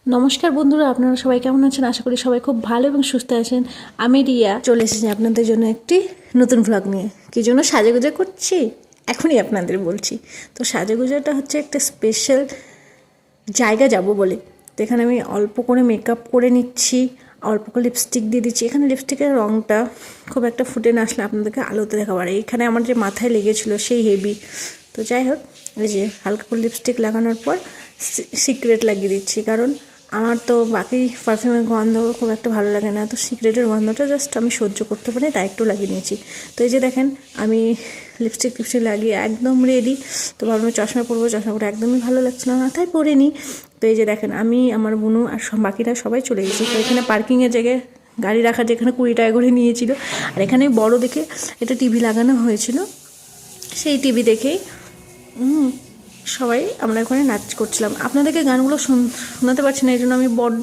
নমস্কার বন্ধুরা, আপনারা সবাই কেমন আছেন? আশা করি সবাই খুব ভালো এবং সুস্থ আছেন। আমি রিয়া চলে এসেছি আপনাদের জন্য একটি নতুন ভ্লগ নিয়ে। কী জন্য সাজেগুজে করছি এখনই আপনাদের বলছি। তো সাজেগুজেটা হচ্ছে একটা স্পেশাল জায়গা যাব বলে। তো এখানে আমি অল্প করে মেকআপ করে নিচ্ছি, অল্প করে লিপস্টিক দিয়ে দিচ্ছি। এখানে লিপস্টিকের রঙটা খুব একটা ফুটে না আসলে আপনাদেরকে আলোতে দেখাবো। আর এইখানে আমার যে মাথায় লেগেছিলো সেই হেভি। তো যাই হোক, এই যে হালকা করে লিপস্টিক লাগানোর পর সিক্রেট লাগিয়ে দিচ্ছি, কারণ আমার তো বাকি পারফিউমের গন্ধ খুব একটা ভালো লাগে না। তো সিক্রেটের গন্ধটা জাস্ট আমি সহ্য করতে পারি, তাই একটু লাগিয়ে নিয়েছি। তো এই যে দেখেন, আমি লিপস্টিক লাগিয়ে একদম রেডি। তো ভাবলাম চশমা পরবো, চশমা পরে একদমই ভালো লাগছিল না, তাই পরে নিই। তো এই যে দেখেন, আমি আমার বুনু আর বাকিরা সবাই চলে গেছি। তো এখানে পার্কিংয়ের জায়গায় গাড়ি রাখার যেখানে 20 টাকা করে নিয়েছিল। আর এখানে বড় দেখে এটা টিভি লাগানো হয়েছিল, সেই টিভি দেখেই সবাই আমরা ওখানে নাচ করছিলাম। আপনাদেরকে গানগুলো শোনাতে পারছি না, এই জন্য আমি